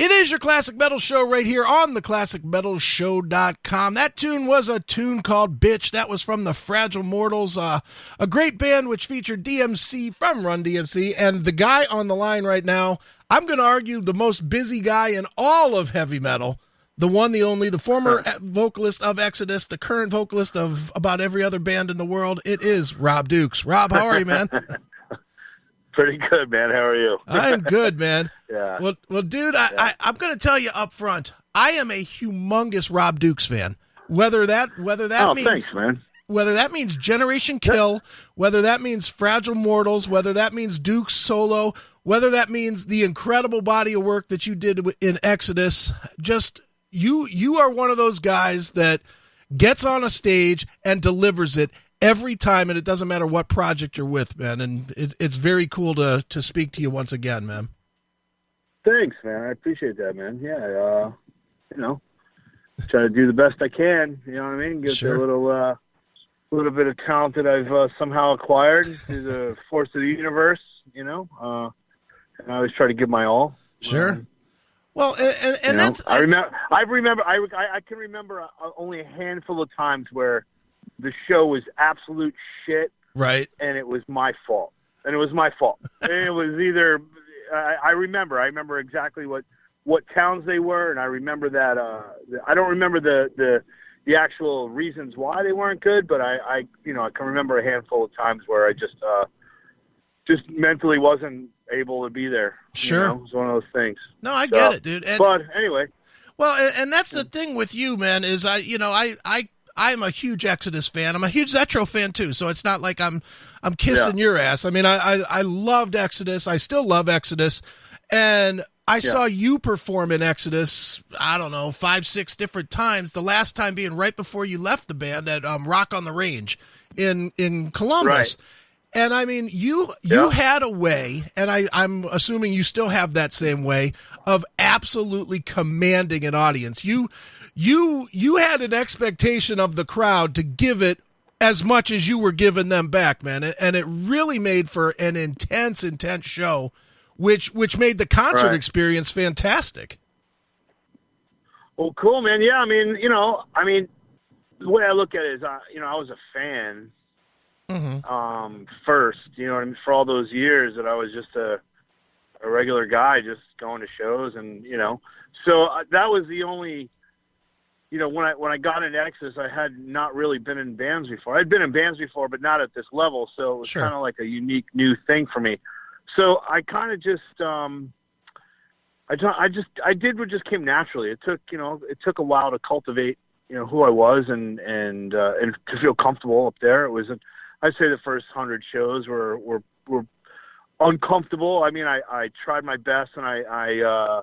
It is your Classic Metal Show right here on the ClassicMetalShow.com. That tune was a tune called Bitch. That was from the Fragile Mortals, a great band which featured DMC from Run DMC. And the guy on the line right now, I'm going to argue the most busy guy in all of heavy metal, the one, the only, the former vocalist of Exodus, the current vocalist of about every other band in the world. It is Rob Dukes. Rob, how are you, man? Pretty good, man. How are you? I'm good, man. Yeah. Well, dude, I'm going to tell you up front, I am a humongous Rob Dukes fan. Whether that means thanks, man. Whether that means Generation Kill, whether that means Fragile Mortals, whether that means Dukes solo, whether that means the incredible body of work that you did in Exodus, just you are one of those guys that gets on a stage and delivers it every time, and it doesn't matter what project you're with, man. And it's very cool to speak to you once again, man. Thanks, man. I appreciate that, man. Yeah, try to do the best I can. You know what I mean? Get Sure. a little bit of talent that I've somehow acquired through the force of the universe. And I always try to give my all. Sure. Well, and that's I can remember only a handful of times where the show was absolute shit, right, and it was my fault. And it was either I remember exactly what towns they were, and I remember that I don't remember the actual reasons why they weren't good, but I can remember a handful of times where I just mentally wasn't able to be there. Sure. It was one of those things. No, I get it, dude. But anyway. Well, and that's the thing with you, man, is I'm a huge Exodus fan. I'm a huge Zetro fan too, so it's not like I'm kissing your ass. I mean, I loved Exodus. I still love Exodus. And I saw you perform in Exodus, I don't know, 5-6 different times, the last time being right before you left the band at Rock on the Range in Columbus. Right. And I mean, you had a way, and I'm assuming you still have that same way, of absolutely commanding an audience. You had an expectation of the crowd to give it as much as you were giving them back, man. And it really made for an intense show, which made the concert experience fantastic. Well, cool, man. Yeah, I mean, the way I look at it is, I was a fan first, for all those years that I was just a regular guy just going to shows, and, so that was the only, when I got into Exodus, I had not really been in bands before. I'd been in bands before, but not at this level. So it was kind of like a unique new thing for me. So I kind of just, I did what just came naturally. It took a while to cultivate, who I was and to feel comfortable up there. It was, I'd say the first 100 shows were uncomfortable. I mean, I tried my best, and I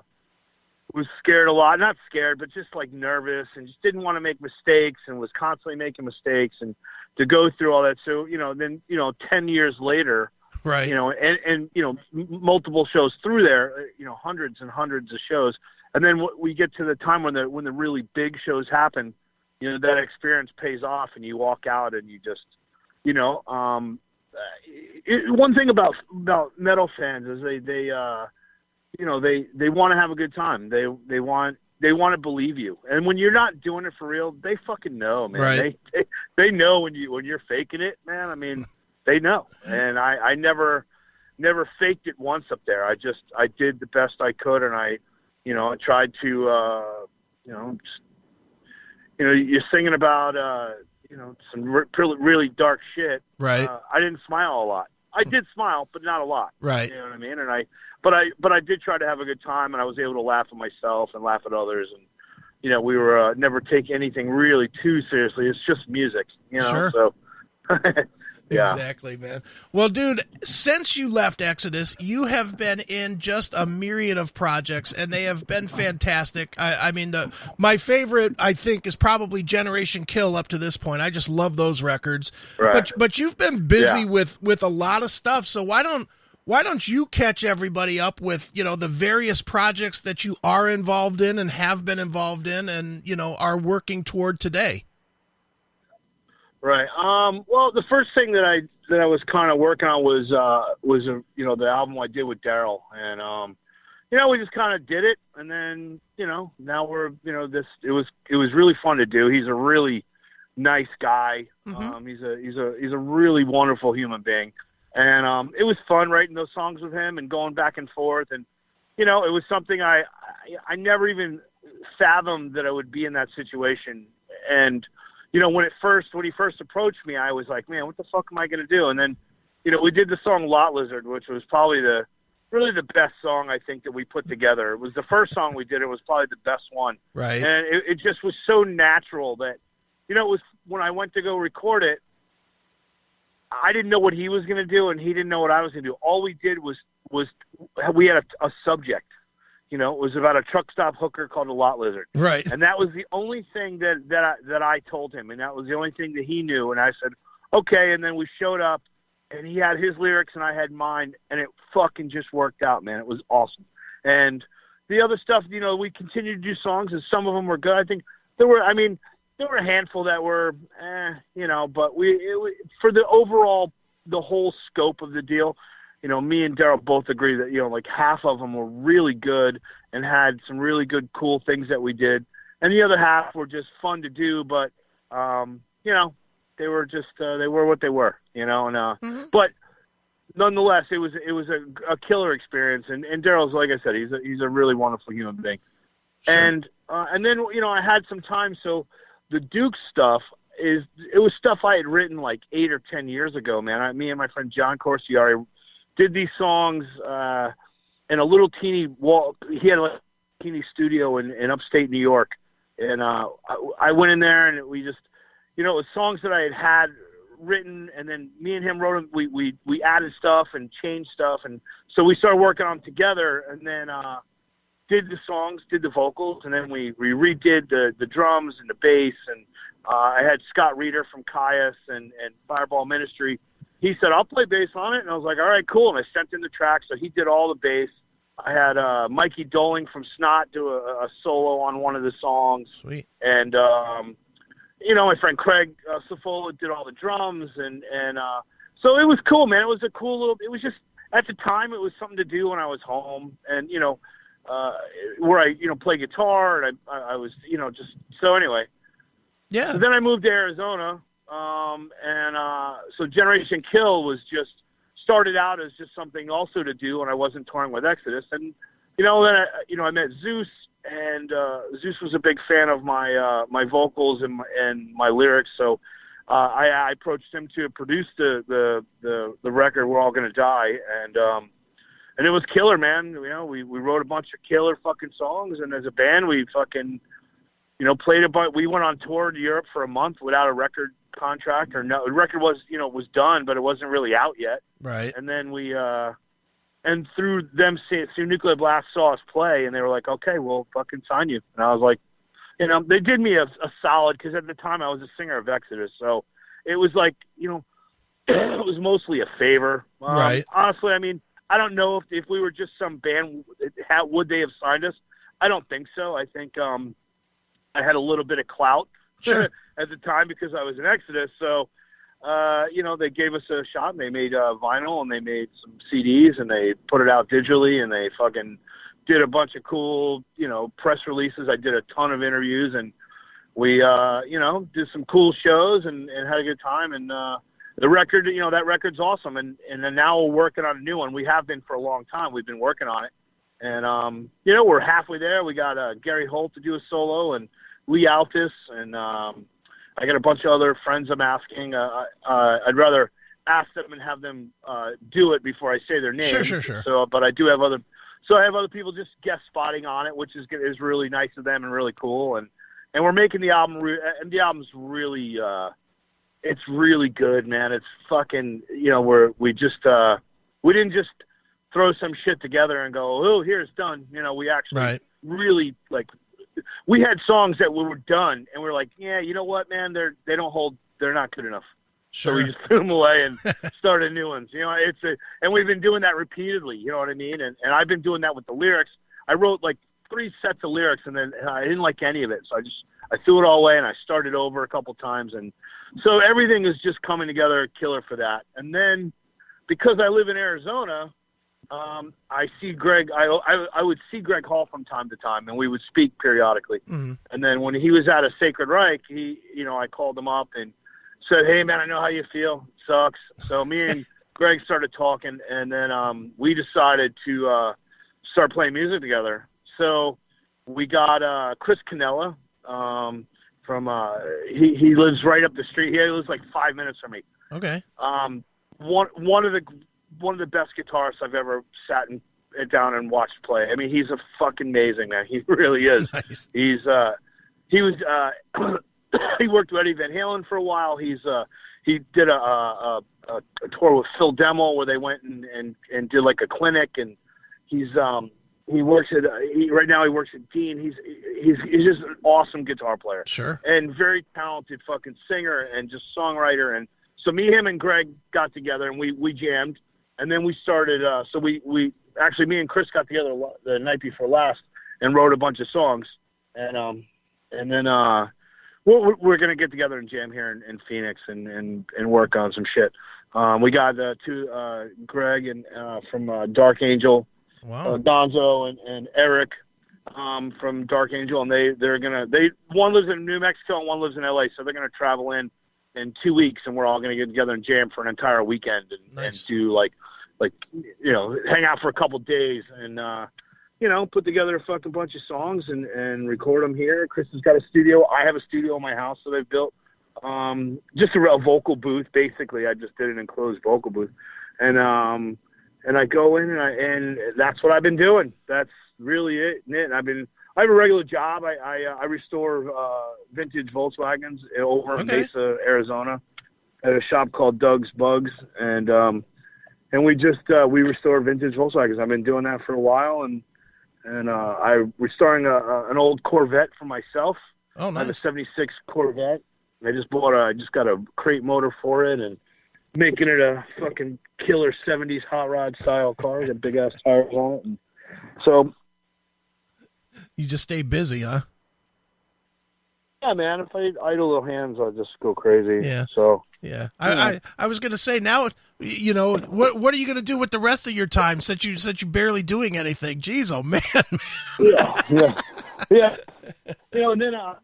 was scared a lot. Not scared, but just like nervous, and just didn't want to make mistakes, and was constantly making mistakes, and to go through all that. So, then 10 years later, right, and multiple shows through there, hundreds and hundreds of shows. And then we get to the time when the really big shows happen, that experience pays off, and you walk out and you just, one thing about metal fans is they want to have a good time. They want to believe you. And when you're not doing it for real, they fucking know, man. Right. They know when you're faking it, man. I mean, they know. And I never faked it once up there. I did the best I could, and I tried to you're singing about some really dark shit. Right. I didn't smile a lot. I did smile, but not a lot. Right. You know what I mean? And I did try to have a good time, and I was able to laugh at myself and laugh at others. And, we were never take anything really too seriously. It's just music, Sure. So yeah. Exactly, man. Well, dude, since you left Exodus, you have been in just a myriad of projects, and they have been fantastic. I mean, my favorite, I think, is probably Generation Kill up to this point. I just love those records. Right. But you've been busy with a lot of stuff, so why don't you catch everybody up with, the various projects that you are involved in and have been involved in and, are working toward today? Right. Well, the first thing that I was kind of working on was the album I did with Daryl, and we just kind of did it, and then, now we're, it was really fun to do. He's a really nice guy. Mm-hmm. He's a really wonderful human being, and it was fun writing those songs with him and going back and forth, and it was something I never even fathomed that I would be in that situation. And when he first approached me, I was like, man, what the fuck am I going to do? And then we did the song Lot Lizard, which was probably really the best song I think that we put together. It was the first song we did. It was probably the best one. Right. And it just was so natural that, it was when I went to go record it, I didn't know what he was going to do, and he didn't know what I was going to do. All we did was we had a subject. It was about a truck stop hooker called a lot lizard. Right. And that was the only thing that I told him, and that was the only thing that he knew. And I said, okay. And then we showed up, and he had his lyrics and I had mine, and it fucking just worked out, man. It was awesome. And the other stuff, we continued to do songs, and some of them were good. I think there were a handful that were, but for the overall, the whole scope of the deal, me and Daryl both agree that, like half of them were really good and had some really good, cool things that we did. And the other half were just fun to do, but, they were just, they were what they were, and, mm-hmm. but nonetheless, it was a killer experience. And Daryl's, like I said, he's a really wonderful human being. Sure. And then, I had some time. So the Duke stuff it was stuff I had written like 8 or 10 years ago, man. Me and my friend John Corsiari did these songs in a little teeny he had a teeny studio in upstate New York. And I went in there, and we just, it was songs that I had written, and then me and him wrote them. We added stuff and changed stuff, and so we started working on them together, and then did the songs, did the vocals, and then we redid the drums and the bass. And I had Scott Reeder from Caius and Fireball Ministry. He said, I'll play bass on it. And I was like, all right, cool. And I sent him the track. So he did all the bass. I had Mikey Doling from Snot do a solo on one of the songs. Sweet. And, my friend Craig Safola did all the drums. And so it was cool, man. It was a cool little, it was just, at the time, it was something to do when I was home. And, where I, play guitar, and I was, just, so anyway. Yeah. So then I moved to Arizona. So Generation Kill was just started out as just something also to do when I wasn't touring with Exodus. And, then I met Zeus, and Zeus was a big fan of my vocals and my lyrics. So I approached him to produce the record We're All Gonna Die. And it was killer, man. We wrote a bunch of killer fucking songs, and as a band, we fucking, played a bunch. We went on tour to Europe for a month without a record contract, or no, the record was, was done, but it wasn't really out yet. Right. And then we, and through Nuclear Blast saw us play, and they were like, okay, we'll fucking sign you. And I was like, they did me a solid, because at the time I was a singer of Exodus, so it was like, it was mostly a favor. Right. Honestly, I don't know if we were just some band, would they have signed us? I don't think so. I think I had a little bit of clout sure. at the time because I was in Exodus. So, they gave us a shot, and they made vinyl, and they made some CDs, and they put it out digitally, and they fucking did a bunch of cool, press releases. I did a ton of interviews, and we, did some cool shows and had a good time. And the record, that record's awesome. And then now we're working on a new one. We have been for a long time. We've been working on it. And, we're halfway there. We got Gary Holt to do a solo, and Lee Altus, and I got a bunch of other friends I'm asking. I'd rather ask them and have them do it before I say their name. Sure. So, but I do have other people just guest spotting on it, which is really nice of them and really cool. And we're making the album, and the album's really, it's really good, man. It's fucking, we didn't just throw some shit together and go, oh, here it's done. We actually really, like, we had songs that were done, and we're like, yeah, you know what, man, they're not good enough. Sure. So we just threw them away and started new ones. And we've been doing that repeatedly. You know what I mean? And I've been doing that with the lyrics. I wrote like 3 sets of lyrics, and then I didn't like any of it, so I threw it all away, and I started over a couple times, and so everything is just coming together killer for that. And then because I live in Arizona, I see Greg. I would see Greg Hall from time to time, and we would speak periodically. Mm-hmm. And then when he was at a Sacred Reich, I called him up and said, "Hey, man, I know how you feel. It sucks." So me and Greg started talking, and then we decided to start playing music together. So we got Chris Cannella from he lives right up the street. He lives like 5 minutes from me. Okay. One of the best guitarists I've ever sat down and watched play. I mean, he's a fucking amazing man. He really is. Nice. He worked with Eddie Van Halen for a while. He did a tour with Phil Demmel where they went and did like a clinic, and he works at right now he works at Dean. He's just an awesome guitar player. Sure. And very talented fucking singer and just songwriter. And so me, him, and Greg got together and we jammed. And then we started, so we actually, me and Chris got together the night before last and wrote a bunch of songs. And then we're going to get together and jam here in Phoenix and work on some shit. We got Greg and from Dark Angel, wow. Gonzo and Eric from Dark Angel. And one lives in New Mexico and one lives in LA. So they're going to travel in 2 weeks, and we're all going to get together and jam for an entire weekend and do like hang out for a couple days and put together a fucking bunch of songs and record them here. Chris has got a studio. I have a studio in my house that I've built. Just a real vocal booth, basically. I just did an enclosed vocal booth, and I go in and that's what I've been doing. That's really it. And I have a regular job. I restore vintage Volkswagens over in Mesa, Arizona, at a shop called Doug's Bugs, and we restore vintage Volkswagens. I've been doing that for a while, and I'm restoring an old Corvette for myself. Oh, nice. I have a '76 Corvette. I just got a crate motor for it and making it a fucking killer '70s hot rod style car. Got big ass tires on it, and so. You just stay busy, huh? Yeah, man. If I idle little hands, I'll just go crazy. Yeah. So. Yeah. I was going to say now, what are you going to do with the rest of your time since you're barely doing anything? Jeez, oh man. Yeah. And then I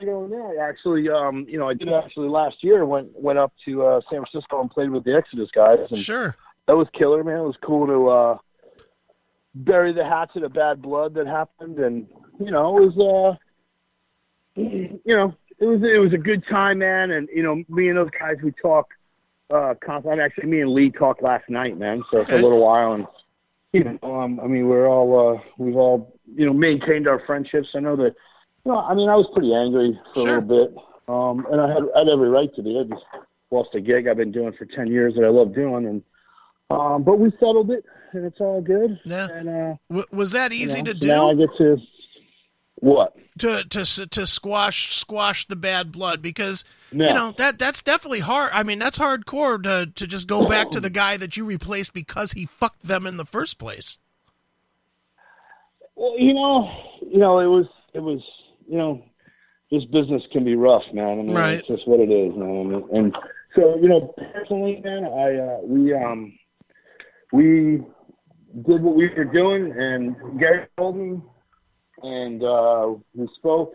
actually, I did actually last year went up to San Francisco and played with the Exodus guys. And sure. That was killer, man. It was cool to bury the hatchet of bad blood that happened, and it was a good time, man. And me and those guys, we talk constantly. Actually, me and Lee talked last night, man. So for a little while, and we're all we've all maintained our friendships. I know that I was pretty angry for a little bit, and I had every right to be. I just lost a gig I've been doing for 10 years that I love doing, and but we settled it, and it's all good. Yeah. And was that easy to do? Now I get to what? To squash the bad blood, because that's definitely hard. I mean, that's hardcore to just go back to the guy that you replaced because he fucked them in the first place. Well, it was this business can be rough, man. I mean, right. It's just what it is, man. And so personally, man, we did what we were doing, and Gary told me. And we spoke.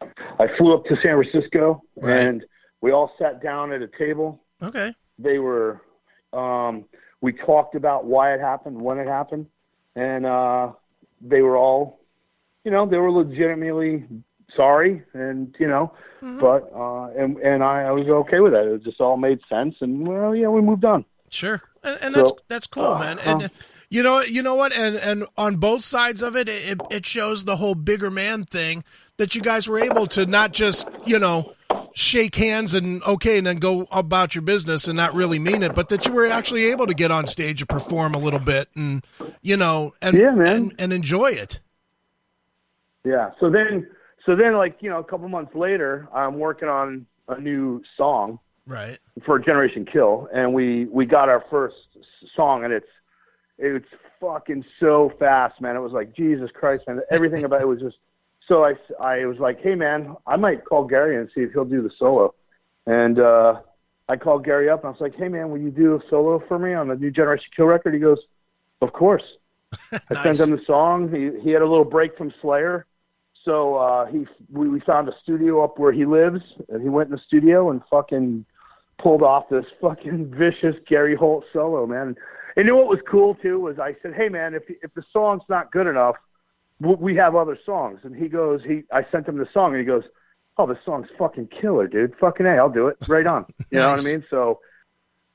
I flew up to San Francisco, and we all sat down at a table. Okay. They were, we talked about why it happened, when it happened, and they were all, they were legitimately sorry, and mm-hmm. but and I was okay with that. It just all made sense, and we moved on. Sure, and that's cool, man. And you know what? And on both sides of it, it shows the whole bigger man thing, that you guys were able to not just, shake hands and then go about your business and not really mean it, but that you were actually able to get on stage and perform a little bit and, and enjoy it. Yeah. So then like, a couple months later, I'm working on a new song. Right. For Generation Kill. And we got our first song, and it's fucking so fast, man. It was like, Jesus Christ, man. Everything about it was just, so I was like, hey, man, I might call Gary and see if he'll do the solo. And I called Gary up, and I was like, hey, man, will you do a solo for me on the new Generation Kill record? He goes, Of course. Nice. I sent him the song. He had a little break from Slayer. So we found a studio up where he lives, and he went in the studio and fucking pulled off this fucking vicious Gary Holt solo, man. And you know what was cool, too, was I said, hey, man, if the song's not good enough, we have other songs. And he goes, I sent him the song, and he goes, oh, this song's fucking killer, dude. Fucking A, I'll do it. Right on. You know what I mean? So,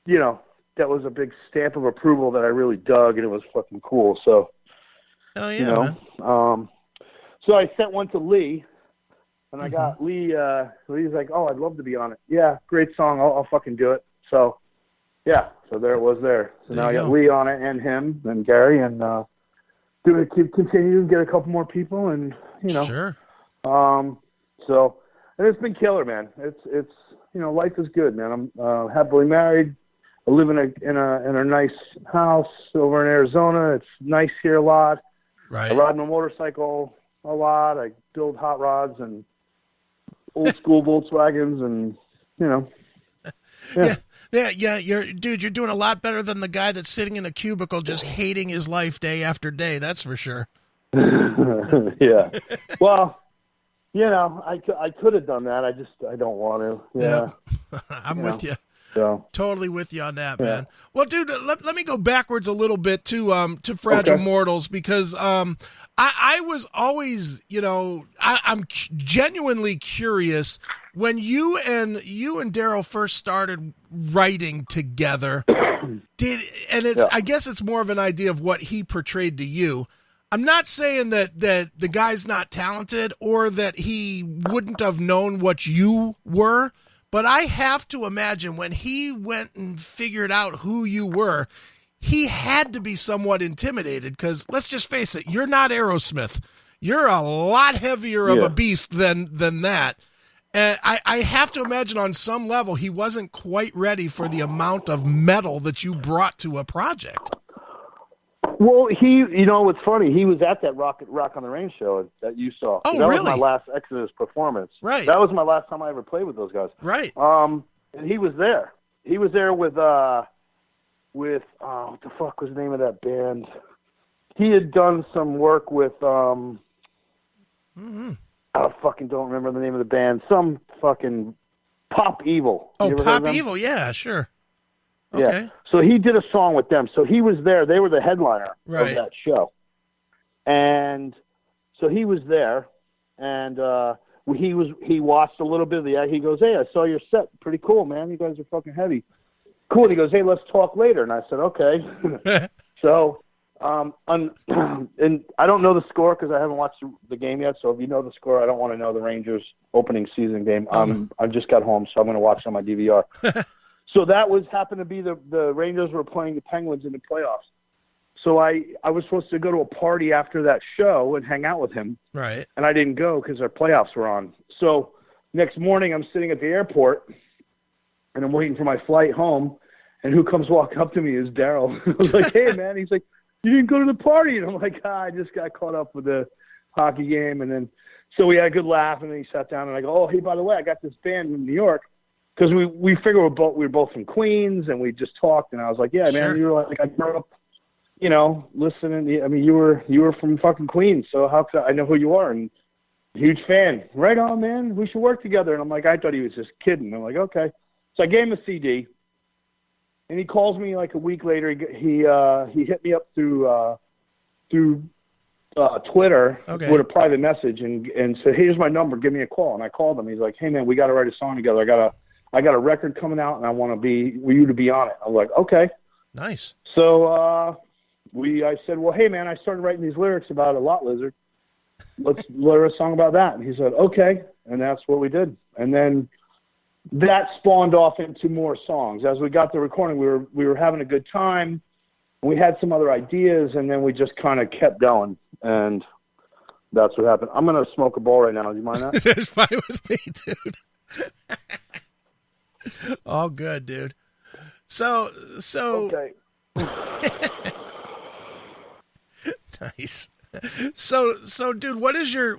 you know, that was a big stamp of approval that I really dug, and it was fucking cool. So, oh, yeah, you know, man. So I sent one to Lee, and I got Lee. Lee's like, "Oh, I'd love to be on it. Yeah, great song. I'll fucking do it." So, yeah. So there it was there. So now I got Lee on it, and him, and Gary, and continue and get a couple more people, and you know, sure. So, and it's been killer, man. It's you know, life is good, man. I'm happily married. I live in a nice house over in Arizona. It's nice here a lot. Right. I ride my motorcycle a lot. I build hot rods and old school Volkswagens, and you know, yeah. You're doing a lot better than the guy that's sitting in a cubicle just hating his life day after day. That's for sure. Yeah. Well, you know, I could have done that. I don't want to. Yeah. I'm with you. So. Totally with you on that, man. Well, dude, let me go backwards a little bit to Fragile Mortals, because I was always, you know, I'm genuinely curious when you and Daryl first started writing together. I guess it's more of an idea of what he portrayed to you. I'm not saying that the guy's not talented or that he wouldn't have known what you were. But I have to imagine when he went and figured out who you were, he had to be somewhat intimidated, because let's just face it, you're not Aerosmith. You're a lot heavier of a beast than that. And I have to imagine on some level he wasn't quite ready for the amount of metal that you brought to a project. Well, you know what's funny? He was at that Rock on the Range show that you saw. Oh, that really? was my last Exodus performance. Right. That was my last time I ever played with those guys. Right. And he was there. He was there with what the fuck was the name of that band? He had done some work with I fucking don't remember the name of the band. Some fucking Pop Evil. Oh, Pop Evil. Yeah, sure. Okay. Yeah. So he did a song with them. So he was there. They were the headliner of that show. And so he was there, and he watched a little bit of the act. He goes, "Hey, I saw your set. Pretty cool, man. You guys are fucking heavy." Cool. And he goes, "Hey, let's talk later." And I said, "Okay." So, and I don't know the score because I haven't watched the game yet. So if you know the score, I don't want to know the Rangers opening season game. I just got home, so I'm going to watch it on my DVR. So that happened to be the Rangers were playing the Penguins in the playoffs. So I was supposed to go to a party after that show and hang out with him. Right. And I didn't go because our playoffs were on. So next morning I'm sitting at the airport and I'm waiting for my flight home. And who comes walking up to me is Daryl. I was like, "Hey, man." He's like, "You didn't go to the party." And I'm like, I just got caught up with the hockey game. And then so we had a good laugh. And then he sat down and I go, "Oh, hey, by the way, I got this band in New York." Because we figured we were both from Queens, and we just talked, and I was like, "Yeah, man, you were like I grew up, you know, listening. I mean, you were from fucking Queens, so how could I know who you are?" And huge fan. Right on, man. We should work together. And I'm like, I thought he was just kidding. I'm like, okay. So I gave him a CD, and he calls me like a week later. He hit me up through Twitter with a private message and said, "Here's my number. Give me a call." And I called him. He's like, "Hey, man, we got to write a song together. I got a record coming out, and I want you to be on it." I'm like, "Okay." Nice. So I said, "Well, hey, man, I started writing these lyrics about a lot lizard. Let's write a song about that." And he said, "Okay." And that's what we did. And then that spawned off into more songs. As we got to recording, we were having a good time. We had some other ideas, and then we just kind of kept going. And that's what happened. I'm going to smoke a ball right now. Do you mind that? It's fine with me, dude. All good, dude. So okay. Nice. So, dude, what is your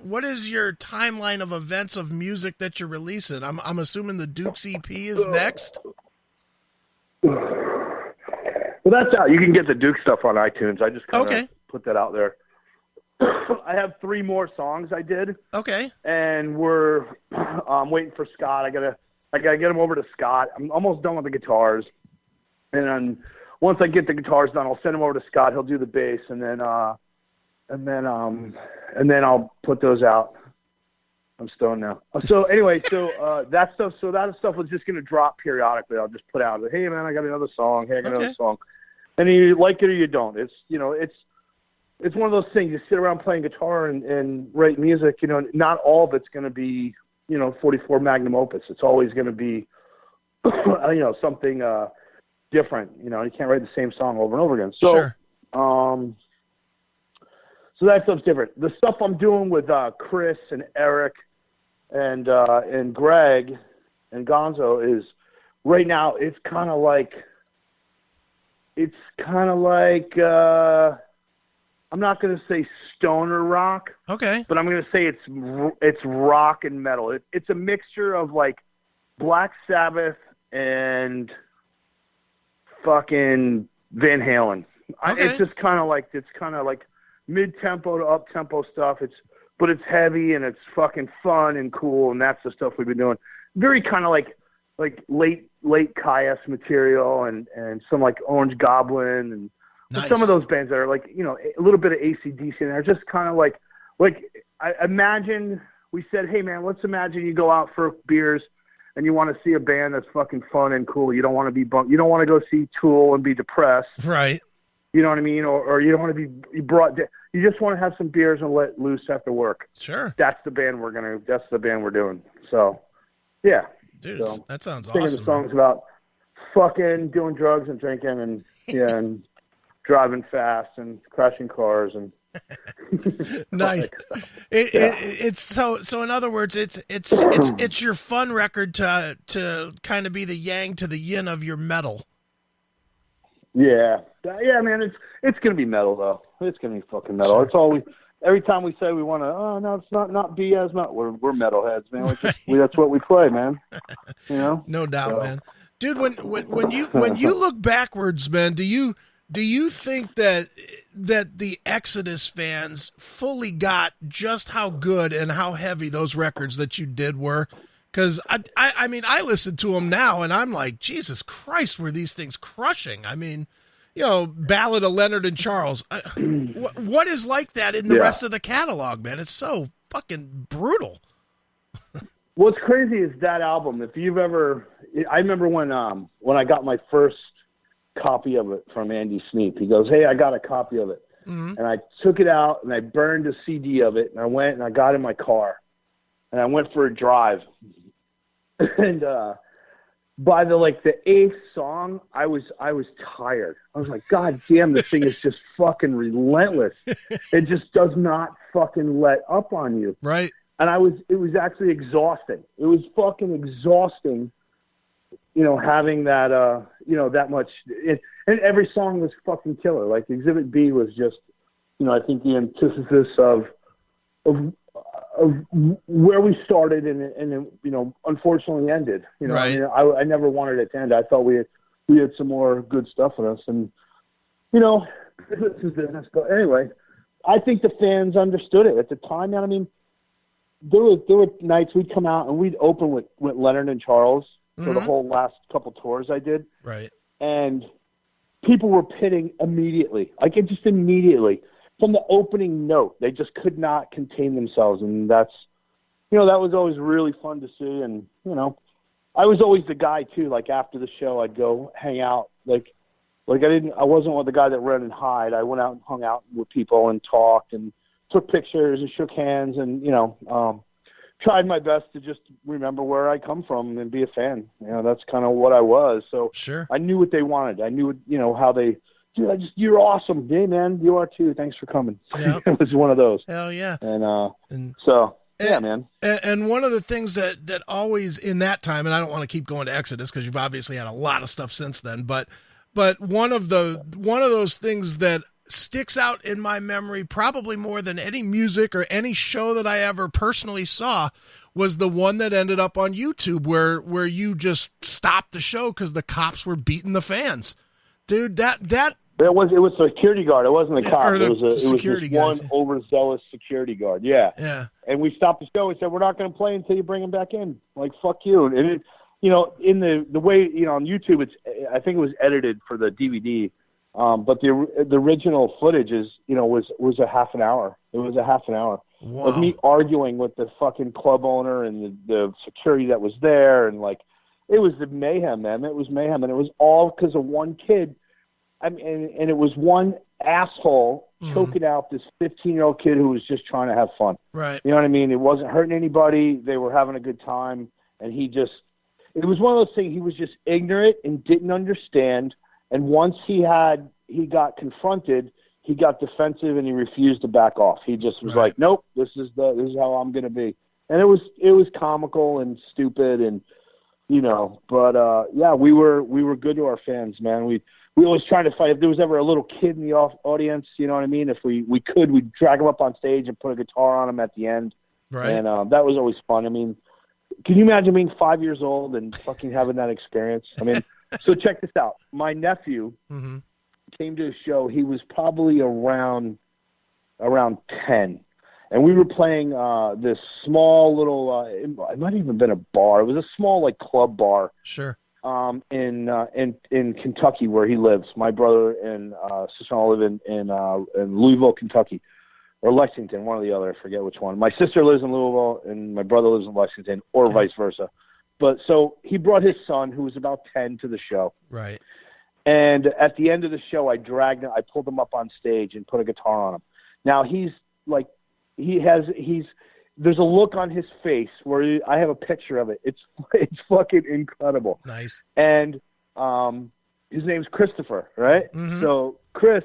timeline of events of music that you're releasing? I'm assuming the Dukes EP is next. Well, that's out. You can get the Duke stuff on iTunes. I just kind of put that out there. I have 3 more songs I did. Okay. And we're waiting for Scott. I gotta get him over to Scott. I'm almost done with the guitars. And then once I get the guitars done, I'll send him over to Scott. He'll do the bass, and then I'll put those out. I'm stoned now. So anyway, that stuff was just gonna drop periodically. I'll just put out, hey man, I got another song. Hey, I got another song. And you like it or you don't. It's it's one of those things. You sit around playing guitar and write music. Not all of it's gonna be 44 magnum opus. It's always gonna be something different. You can't write the same song over and over again. So sure. So that stuff's different. The stuff I'm doing with Chris and Eric and Greg and Gonzo is right now. It's kind of like I'm not going to say stoner rock, okay, but I'm going to say it's rock and metal. It's a mixture of like Black Sabbath and fucking Van Halen. Okay. It's just kind of like mid-tempo to up-tempo stuff. But it's heavy and it's fucking fun and cool, and that's the stuff we've been doing. Very kind of like late Caius material and some like Orange Goblin and nice. Some of those bands that are like a little bit of AC/DC in there. Just kind of like I imagine we said, hey man, let's imagine you go out for beers and you want to see a band that's fucking fun and cool. You don't want to be bummed. You don't want to go see Tool and be depressed. Right. You know what I mean? Or you don't want to be brought down. You just want to have some beers and let loose after work. Sure. That's the band we're doing. So, yeah. Dude, that sounds singing awesome. The songs about fucking doing drugs and drinking and and driving fast and crashing cars and nice. It's so in other words, it's your fun record to kind of be the yang to the yin of your metal. Yeah, man. It's gonna be metal though. It's gonna be fucking metal. Sure. It's all every time we say we want to. Oh no, it's not BS. Not we're metalheads, man. That's what we play, man. No doubt, man. Dude, when you look backwards, man, do you think that the Exodus fans fully got just how good and how heavy those records that you did were? Because I mean, I listen to them now, and I'm like, Jesus Christ, were these things crushing? I mean, Ballad of Leonard and Charles. What is like that in the rest of the catalog, man? It's so fucking brutal. What's crazy is that album. If you've ever, I remember when I got my first copy of it from Andy Sneap. He goes, "Hey, I got a copy of it," and I took it out and I burned a CD of it, and I went and I got in my car and I went for a drive. And by the 8th song, I was tired. I was like, God damn, this thing is just fucking relentless. It just does not fucking let up on you. Right. And it was actually exhausting. It was fucking exhausting, having that, that much. And every song was fucking killer. Like Exhibit B was just, I think the antithesis of where we started and unfortunately ended. Right. I never wanted it to end. I thought we had some more good stuff in us, and this is business. But anyway, I think the fans understood it at the time. Man, I mean, there were nights we'd come out and we'd open with Leonard and Charles for the whole last couple tours I did. Right. And people were pitting immediately, just immediately. From the opening note, they just could not contain themselves, and that's, that was always really fun to see. And I was always the guy too. Like after the show, I'd go hang out. I wasn't the guy that ran and hide. I went out and hung out with people and talked and took pictures and shook hands and tried my best to just remember where I come from and be a fan. That's kind of what I was. So sure, I knew what they wanted. I knew how they. Dude, you're awesome. Hey, man, you are too. Thanks for coming. Yep. It was one of those. Hell yeah. And so, yeah, man. And one of the things that always in that time, and I don't want to keep going to Exodus because you've obviously had a lot of stuff since then, but one of those things that sticks out in my memory probably more than any music or any show that I ever personally saw was the one that ended up on YouTube where you just stopped the show because the cops were beating the fans. Dude, that It was a security guard. It wasn't a cop. It was this guys. one overzealous security guard. Yeah. Yeah. And we stopped the show. We said, we're not going to play until you bring him back in. Like, fuck you. And it, you know, in the way, you know, on YouTube, I think it was edited for the DVD. But the original footage is, you know, was a half an hour. It was a half an hour of me arguing with the fucking club owner and the security that was there. And like, it was the mayhem, man. It was mayhem. And it was all because of one kid. I mean, and it was one asshole choking out this 15-year-old kid who was just trying to have fun. Right. You know what I mean? It wasn't hurting anybody. They were having a good time. And it was one of those things. He was just ignorant and didn't understand. And once he got confronted, he got defensive and he refused to back off. He just was like, nope, this is how I'm going to be. And it was comical and stupid and, you know, but yeah, we were good to our fans, man. We always try to fight. If there was ever a little kid in the audience, you know what I mean? If we could, we'd drag him up on stage and put a guitar on him at the end. Right. And that was always fun. I mean, can you imagine being 5 years old and fucking having that experience? I mean, so check this out. My nephew came to a show. He was probably around 10. And we were playing this small little, it might have even been a bar. It was a small, like, club bar. Sure. In Kentucky where he lives. My brother and sister-in-law live in Louisville, Kentucky, or Lexington, one or the other. I forget which one. My sister lives in Louisville and my brother lives in Lexington, or vice versa. But so he brought his son, who was about 10, to the show. Right. And at the end of the show, I pulled him up on stage and put a guitar on him. Now he's like, there's a look on his face where I have a picture of it. It's fucking incredible. Nice. And his name's Christopher, right? Mm-hmm. So Chris,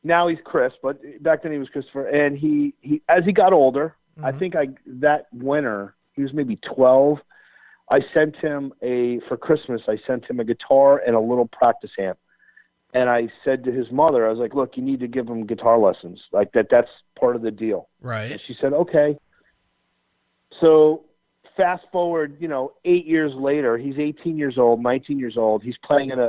now he's Chris, but back then he was Christopher. And he as he got older, I think that winter, he was maybe 12. I sent him for Christmas, I sent him a guitar and a little practice amp. And I said to his mother, I was like, look, you need to give him guitar lessons. Like that's part of the deal. Right. And she said, okay. So fast forward, 8 years later, he's 18 years old, 19 years old. He's playing in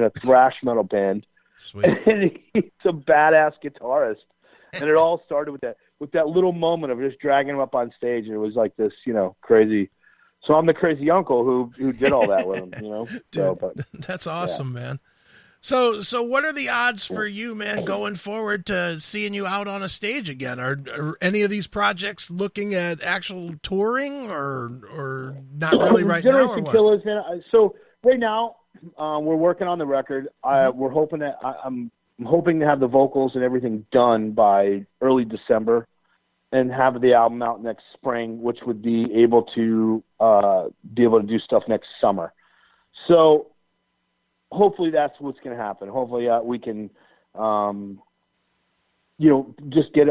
a thrash metal band. Sweet. And he's a badass guitarist. And it all started with that little moment of just dragging him up on stage. And it was like this, crazy. So I'm the crazy uncle who did all that with him, Dude, that's awesome, man. So what are the odds for you, man, going forward to seeing you out on a stage again? Are any of these projects looking at actual touring or not really right now? Or what? Killers, man. So right now we're working on the record. We're hoping that I'm hoping to have the vocals and everything done by early December and have the album out next spring, which would be able to do stuff next summer. So hopefully that's what's going to happen. Hopefully we can, just get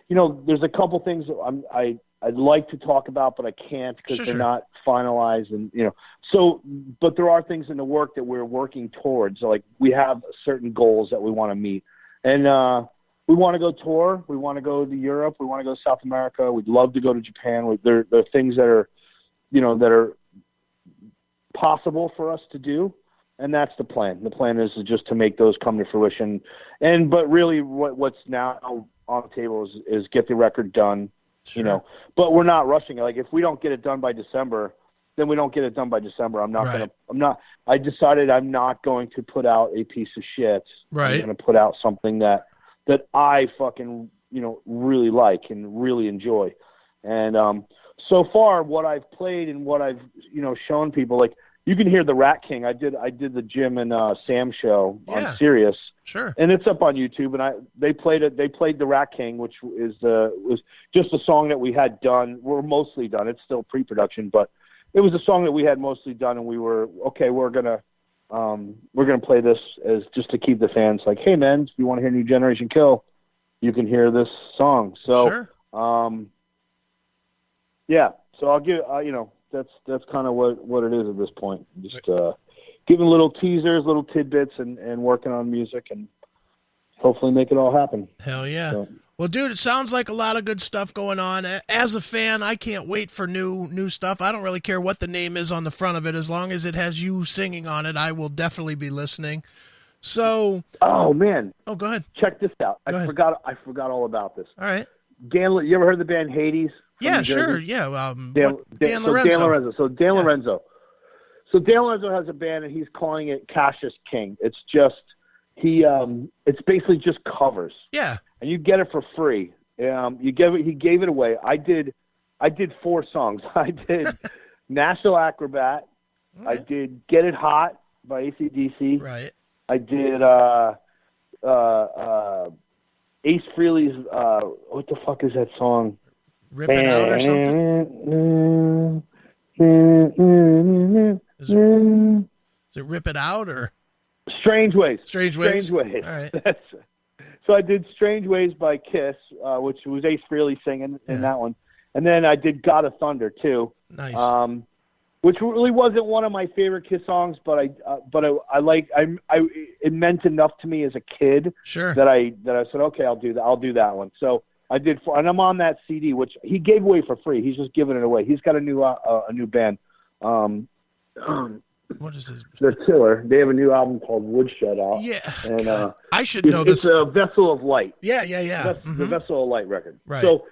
there's a couple things that I'd like to talk about, but I can't because they're not finalized. And, but there are things in the work that we're working towards. Like we have certain goals that we want to meet, and we want to go tour. We want to go to Europe. We want to go to South America. We'd love to go to Japan. There are things that are, that are possible for us to do. And that's the plan. The plan is just to make those come to fruition. But really what's now on the table is get the record done, but we're not rushing it. Like if we don't get it done by December, then we don't get it done by December. I decided I'm not going to put out a piece of shit. Right. I'm going to put out something that I fucking, really like and really enjoy. And so far what I've played and what I've, shown people, like, you can hear the Rat King. I did the Jim and Sam show on Sirius. Sure. And it's up on YouTube. And they played it. They played the Rat King, which was just a song that we had done. We're mostly done. It's still pre-production, but it was a song that we had mostly done. And we were okay. We're gonna play this as just to keep the fans like, hey man, if you want to hear New Generation Kill, you can hear this song. So, sure. So I'll give That's kind of what it is at this point. Just giving little teasers, little tidbits, and working on music, and hopefully make it all happen. Hell yeah. So. Well, dude, it sounds like a lot of good stuff going on. As a fan, I can't wait for new stuff. I don't really care what the name is on the front of it. As long as it has you singing on it, I will definitely be listening. So. Oh man. Oh, go ahead. Check this out. Go ahead. I forgot all about this. All right. You ever heard the band Hades? Yeah, sure. Yeah. Dan Lorenzo. So Dan Lorenzo. So Dan Lorenzo has a band, and he's calling it Cassius King. It's just it's basically just covers. Yeah. And you get it for free. He gave it away. I did 4 songs. I did National Acrobat. Okay. I did Get It Hot by AC/DC. Right. I did Ace Frehley's what the fuck is that song? Rip It Out or something? Is it Rip It Out or Strange Ways? Strange Ways. All right. So I did Strange Ways by Kiss, which was Ace Frehley singing in that one. And then I did God of Thunder too. Nice. Which really wasn't one of my favorite Kiss songs, but it meant enough to me as a kid. Sure. That I said, okay, I'll do that one. So I did, and I'm on that CD, which he gave away for free. He's just giving it away. He's got a new band. What is his? They're killer. They have a new album called Woodshed out. Yeah. And I should know this. It's a Vessel of Light. Yeah. The Vessel of Light record. Right. So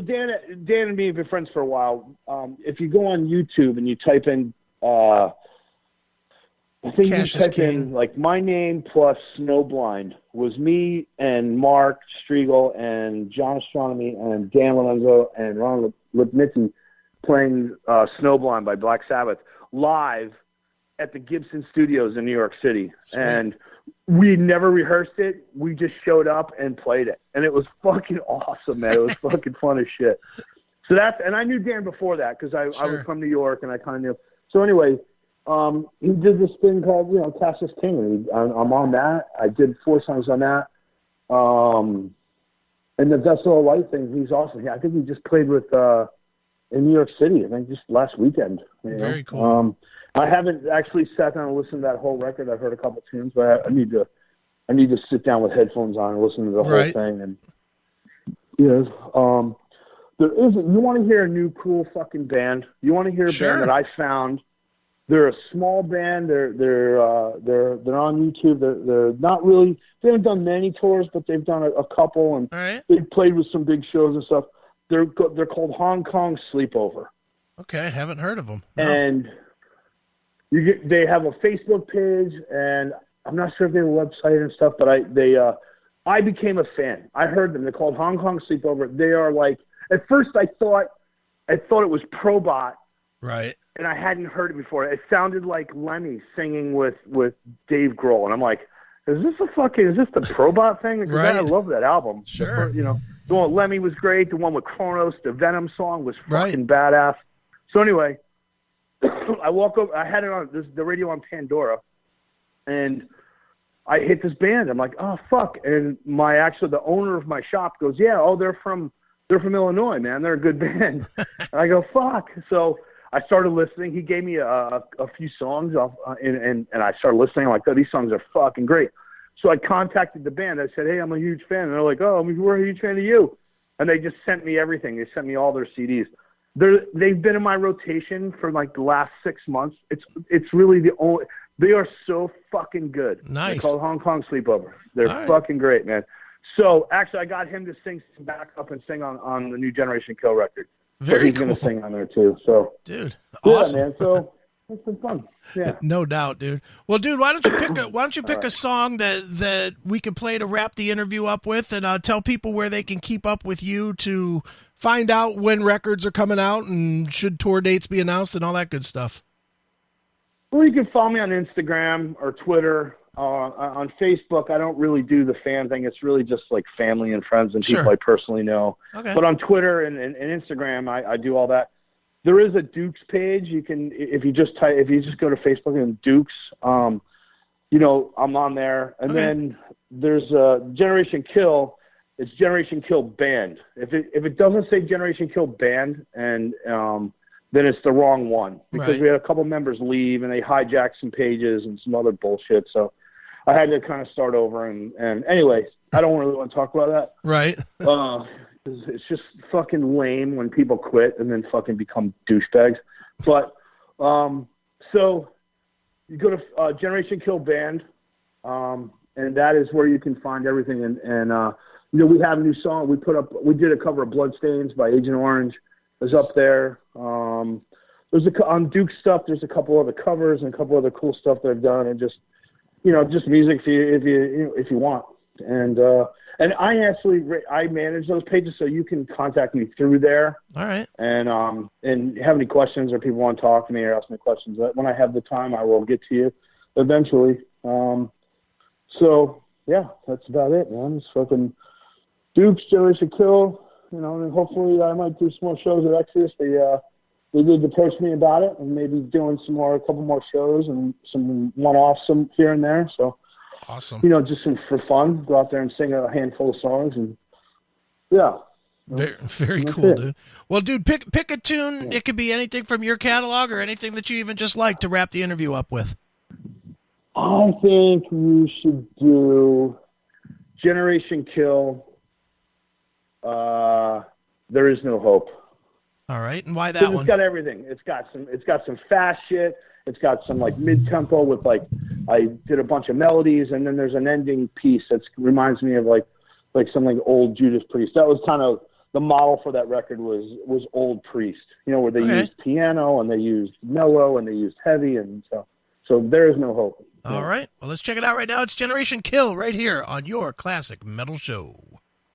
Dan and me have been friends for a while. If you go on YouTube and you type in, I think Cassius you type King. in like my name plus Snowblind was me and Mark Striegel and John Astronomy and Dan Lorenzo and Ron Lipnitsky playing Snowblind by Black Sabbath live at the Gibson Studios in New York City. Sweet. And we never rehearsed it. We just showed up and played it. And it was fucking awesome, man. It was fucking fun as shit. So and I knew Dan before that because I was from New York and I kind of knew. So anyway, he did this thing called, Cassius King. And I'm on that. I did 4 songs on that. And the Vessel of Light thing, he's awesome. Yeah, I think he just played with in New York City, I think just last weekend. Very cool. I haven't actually sat down and listened to that whole record. I've heard a couple tunes, but I need to sit down with headphones on and listen to the whole thing. And there is. You want to hear a new cool fucking band? You want to hear a band that I found? They're a small band. They're on YouTube. They're not really. They haven't done many tours, but they've done a couple, and they've played with some big shows and stuff. They're called Hong Kong Sleepover. Okay, haven't heard of them. No. And they have a Facebook page, and I'm not sure if they have a website and stuff, but I became a fan. I heard them. They're called Hong Kong Sleepover. They are like, at first I thought it was Probot. Right. And I hadn't heard it before. It sounded like Lemmy singing with Dave Grohl, and I'm like, is this the Probot thing? Because I love that album. Sure. The one with Lemmy was great. The one with Kronos, the Venom song was fucking badass. So anyway, I walk over. I had it on the radio on Pandora, and I hit this band. I'm like, oh fuck! And the owner of my shop goes, yeah, they're from Illinois, man. They're a good band. And I go, fuck. So I started listening. He gave me a few songs off, and I started listening. I'm like, oh, these songs are fucking great. So I contacted the band. I said, hey, I'm a huge fan. And they're like, oh, we're a huge fan of you. And they just sent me everything. They sent me all their CDs. They've been in my rotation for like the last 6 months. It's really the only. They are so fucking good. Nice. They're called Hong Kong Sleepover. They're fucking great, man. So actually, I got him to sing back up and sing on the new Generation Kill record. Very cool. He's going to sing on there too. So dude, awesome. Yeah, man. So it's been fun. Yeah, no doubt, dude. Well, dude, why don't you pick a song that we can play to wrap the interview up with, and tell people where they can keep up with you to find out when records are coming out and should tour dates be announced and all that good stuff. Well, you can follow me on Instagram or Twitter. On Facebook, I don't really do the fan thing. It's really just like family and friends and people I personally know. Okay. But on Twitter and Instagram, I do all that. There is a Dukes page. You can, if you just go to Facebook and Dukes, I'm on there. And then there's Generation Kill. It's Generation Kill Band. If it doesn't say Generation Kill Band, and then it's the wrong one, because we had a couple members leave and they hijacked some pages and some other bullshit. So I had to kind of start over. And anyway, I don't really want to talk about that. Right. It's just fucking lame when people quit and then fucking become douchebags. But so you go to Generation Kill Band And that is where you can find everything. And you know, we have a new song. We did a cover of Bloodstains by Agent Orange. It's up there. There's on Duke stuff. There's a couple other covers and a couple other cool stuff that I've done, and just music if you want. And I manage those pages, so you can contact me through there. All right. And have any questions, or people want to talk to me or ask me questions. When I have the time, I will get to you eventually. So yeah, that's about it, man. It's fucking Duke's, Generation Kill, you know, and hopefully I might do some more shows at Exodus. They did approach me about it, and maybe doing a couple more shows and some one-offs some here and there. So awesome. You know, just for fun, go out there and sing a handful of songs, and yeah. Very, very cool, dude. Well, dude, pick a tune. Yeah. It could be anything from your catalog or anything that you even just like to wrap the interview up with. I think we should do Generation Kill. There Is No Hope. All right, and why that one? It's got everything. It's got some fast shit. It's got some like mid tempo with like I did a bunch of melodies, and then there's an ending piece that reminds me of like some like old Judas Priest. That was kind of the model for that record was old Priest. You know, where they used piano and they used mellow and they used heavy, and so There Is No Hope. All right, well, let's check it out right now. It's Generation Kill right here on your Classic Metal Show.